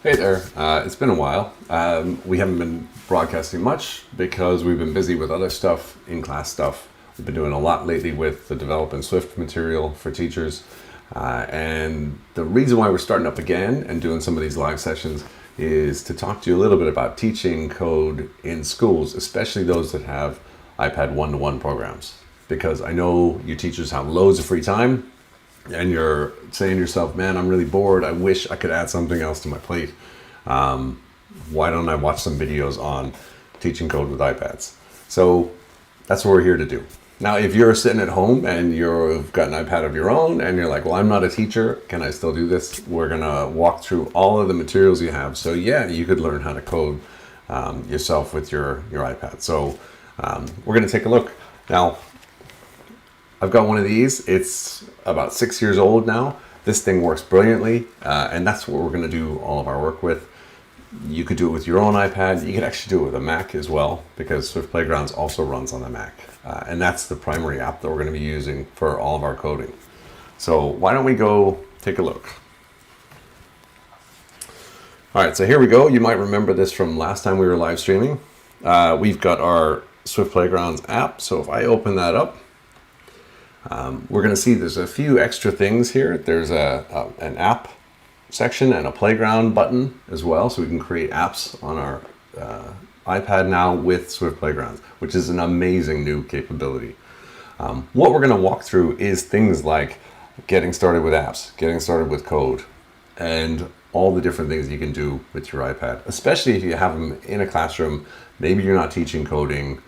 Hey there. It's been a while. We haven't been broadcasting much because we've been busy with other stuff, in-class stuff. We've been doing a lot lately with the Develop in Swift material for teachers. And the reason why we're starting up again and doing some of these live sessions is to talk to you a little bit about teaching code in schools, especially those that have iPad one-to-one programs. Because I know you teachers have loads of free time and you're saying to yourself, man, I'm really bored. I wish I could add something else to my plate. Why don't I watch some videos on teaching code with iPads? So that's what we're here to do. Now, if you're sitting at home and you've got an iPad of your own and you're like, well, I'm not a teacher, can I still do this? We're going to walk through all of the materials you have. So yeah, you could learn how to code yourself with your iPad. So we're going to take a look. Now, I've got one of these. It's about 6 years old now. This thing works brilliantly, and that's what we're going to do all of our work with. You could do it with your own iPad. You could actually do it with a Mac as well, because Swift Playgrounds also runs on the Mac. And that's the primary app that we're going to be using for all of our coding. So why don't we go take a look? All right, so here we go. You might remember this from last time we were live streaming. We've got our Swift Playgrounds app. So if I open that up, we're going to see there's a few extra things here. There's an app section and a playground button as well, so we can create apps on our iPad now with Swift Playgrounds, which is an amazing new capability. What we're going to walk through is things like getting started with apps, getting started with code, and all the different things you can do with your iPad, especially if you have them in a classroom. Maybe you're not teaching coding,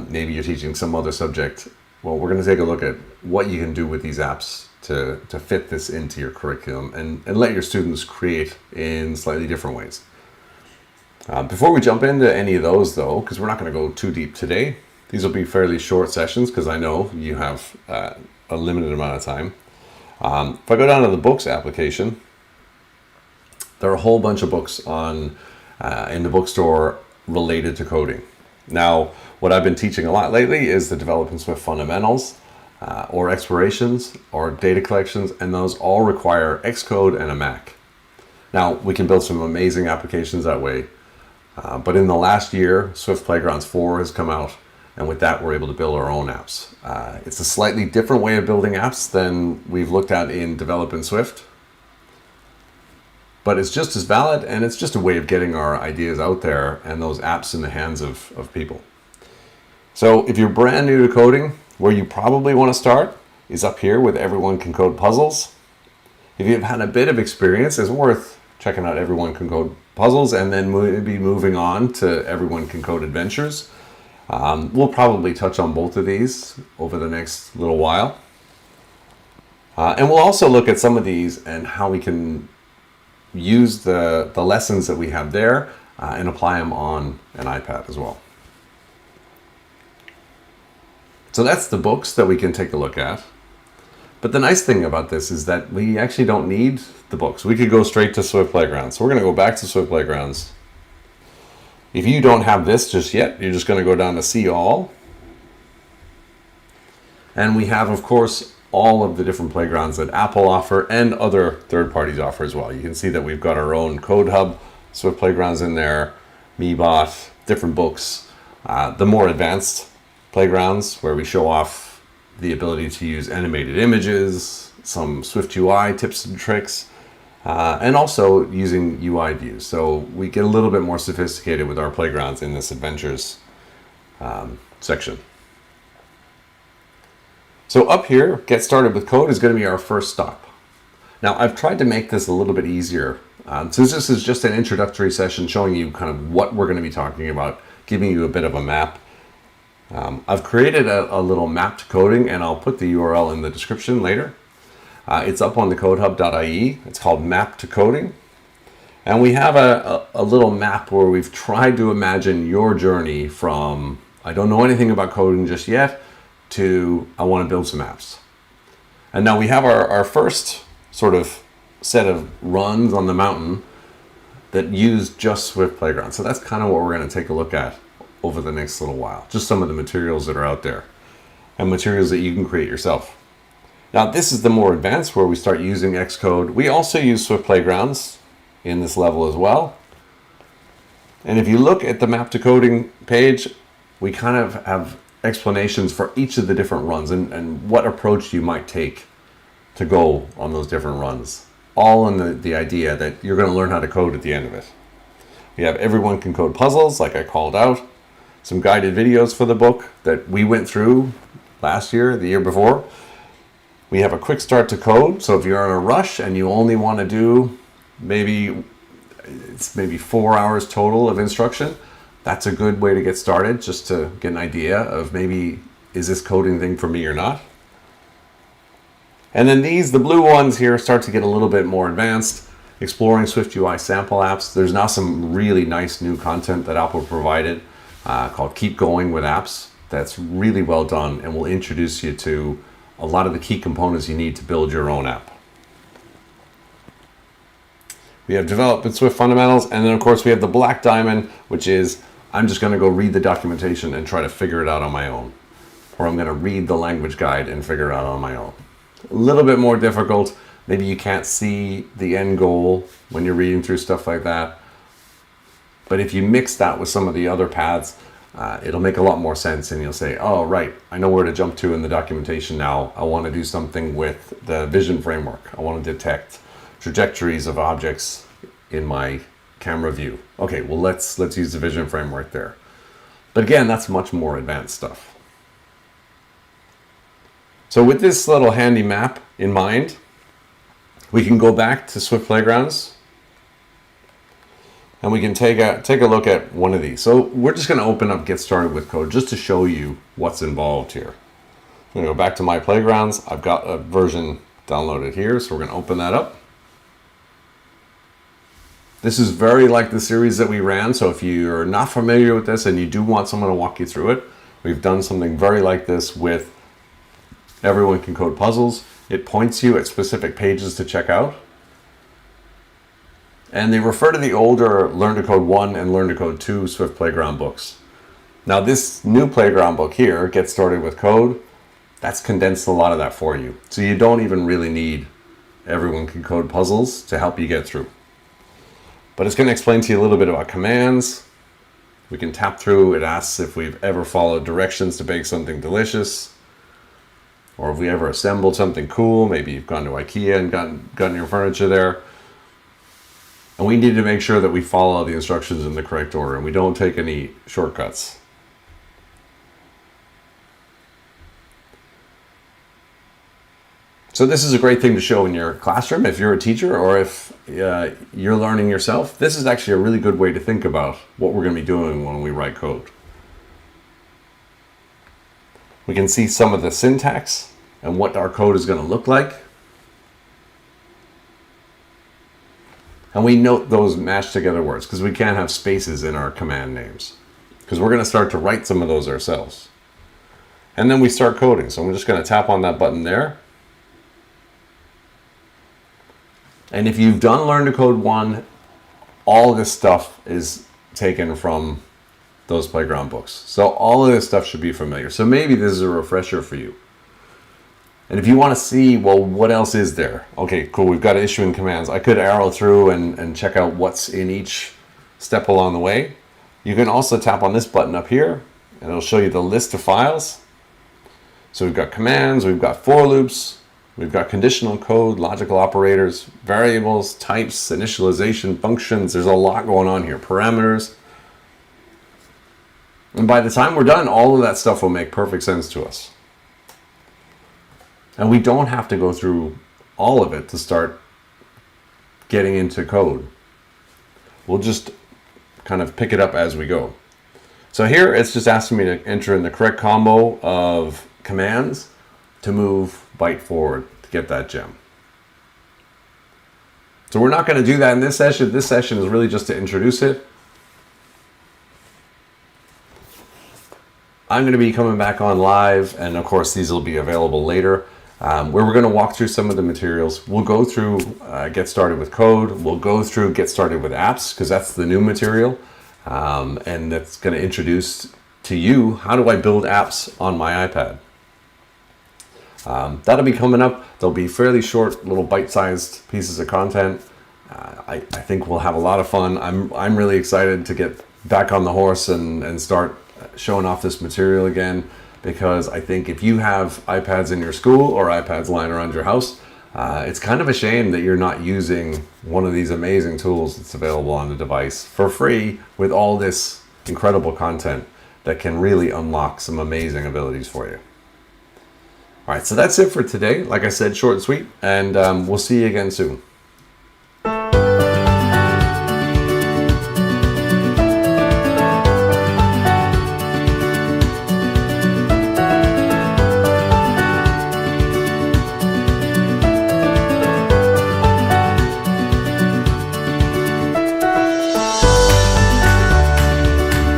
maybe you're teaching some other subject. Well, we're going to take a look at what you can do with these apps to fit this into your curriculum and let your students create in slightly different ways. Before we jump into any of those, though, because we're not going to go too deep today, these will be fairly short sessions because I know you have a limited amount of time. If I go down to the books application, there are a whole bunch of books in the bookstore related to coding. Now, what I've been teaching a lot lately is the Develop in Swift fundamentals, or explorations, or data collections, and those all require Xcode and a Mac. Now, we can build some amazing applications that way, but in the last year, Swift Playgrounds 4 has come out, and with that, we're able to build our own apps. It's a slightly different way of building apps than we've looked at in Develop in Swift, but it's just as valid, and it's just a way of getting our ideas out there and those apps in the hands of people. So if you're brand new to coding, where you probably want to start is up here with Everyone Can Code Puzzles. If you've had a bit of experience, it's worth checking out Everyone Can Code Puzzles and then maybe moving on to Everyone Can Code Adventures. We'll probably touch on both of these over the next little while. And we'll also look at some of these and how we can use the lessons that we have there and apply them on an iPad as well. So that's the books that we can take a look at. But the nice thing about this is that we actually don't need the books. We could go straight to Swift Playgrounds. So we're going to go back to Swift Playgrounds. If you don't have this just yet, you're just going to go down to See All. And we have, of course, all of the different playgrounds that Apple offer and other third parties offer as well. You can see that we've got our own Code Hub, Swift Playgrounds in there, MeBot, different books. The more advanced playgrounds where we show off the ability to use animated images, some Swift UI tips and tricks, and also using UI views. So we get a little bit more sophisticated with our playgrounds in this Adventures section. So up here, Get Started with Code is going to be our first stop. Now, I've tried to make this a little bit easier. Since this is just an introductory session showing you kind of what we're going to be talking about, giving you a bit of a map. I've created a little map to coding, and I'll put the URL in the description later. It's up on the codehub.ie. It's called Map to Coding. And we have a little map where we've tried to imagine your journey from, I don't know anything about coding just yet, to I want to build some apps. And now we have our first sort of set of runs on the mountain that use just Swift Playground. So that's kind of what we're going to take a look at over the next little while. Just some of the materials that are out there and materials that you can create yourself. Now this is the more advanced where we start using Xcode. We also use Swift Playgrounds in this level as well. And if you look at the map to coding page, we kind of have explanations for each of the different runs and what approach you might take to go on those different runs. All in the idea that you're going to learn how to code at the end of it. We have Everyone Can Code puzzles, like I called out. Some guided videos for the book that we went through last year, the year before. We have a quick start to code. So if you're in a rush and you only want to do maybe 4 hours total of instruction, that's a good way to get started, just to get an idea of maybe, is this coding thing for me or not? And then the blue ones here start to get a little bit more advanced. Exploring SwiftUI sample apps. There's now some really nice new content that Apple provided called Keep Going with Apps. That's really well done and will introduce you to a lot of the key components you need to build your own app. We have Develop with Swift Fundamentals, and then of course we have the Black Diamond, which is I'm just going to go read the documentation and try to figure it out on my own. Or I'm going to read the language guide and figure it out on my own. A little bit more difficult. Maybe you can't see the end goal when you're reading through stuff like that. But if you mix that with some of the other paths, it'll make a lot more sense, and you'll say, oh, right, I know where to jump to in the documentation now. I want to do something with the vision framework. I want to detect trajectories of objects in my camera view. Okay, well, let's use the vision framework there. But again, that's much more advanced stuff. So with this little handy map in mind, we can go back to Swift Playgrounds and we can take a look at one of these. So we're just going to open up Get Started with Code just to show you what's involved here. I'm going to go back to My Playgrounds. I've got a version downloaded here, so we're going to open that up. This is very like the series that we ran, so if you're not familiar with this and you do want someone to walk you through it, we've done something very like this with Everyone Can Code puzzles. It points you at specific pages to check out. And they refer to the older Learn to Code 1 and Learn to Code 2 Swift Playground books. Now this new Playground book here, Get Started with Code, that's condensed a lot of that for you. So you don't even really need Everyone Can Code puzzles to help you get through. But it's going to explain to you a little bit about commands. We can tap through. It asks if we've ever followed directions to bake something delicious. Or if we ever assembled something cool. Maybe you've gone to IKEA and gotten your furniture there. And we need to make sure that we follow the instructions in the correct order and we don't take any shortcuts. So this is a great thing to show in your classroom if you're a teacher or if you're learning yourself. This is actually a really good way to think about what we're going to be doing when we write code. We can see some of the syntax and what our code is going to look like. And we note those matched together words because we can't have spaces in our command names because we're going to start to write some of those ourselves. And then we start coding. So I'm just going to tap on that button there. And if you've done Learn to Code 1, all this stuff is taken from those Playground books. So all of this stuff should be familiar. So maybe this is a refresher for you. And if you want to see, well, what else is there? Okay, cool, we've got issuing commands. I could arrow through and check out what's in each step along the way. You can also tap on this button up here, and it'll show you the list of files. So we've got commands, we've got for loops, we've got conditional code, logical operators, variables, types, initialization, functions. There's a lot going on here, parameters. And by the time we're done, all of that stuff will make perfect sense to us. And we don't have to go through all of it to start getting into code. We'll just kind of pick it up as we go. So here it's just asking me to enter in the correct combo of commands to move byte forward to get that gem. So we're not going to do that in this session. This session is really just to introduce it. I'm going to be coming back on live, and of course these will be available later, where we're going to walk through some of the materials. We'll go through Get Started with Code. We'll go through Get Started with Apps, because that's the new material, and that's going to introduce to you, how do I build apps on my iPad? That'll be coming up. There'll be fairly short little bite-sized pieces of content, I think we'll have a lot of fun. I'm really excited to get back on the horse and start showing off this material again, because I think if you have iPads in your school or iPads lying around your house, it's kind of a shame that you're not using one of these amazing tools that's available on the device for free with all this incredible content that can really unlock some amazing abilities for you. All right, so that's it for today. Like I said, short and sweet, and we'll see you again soon.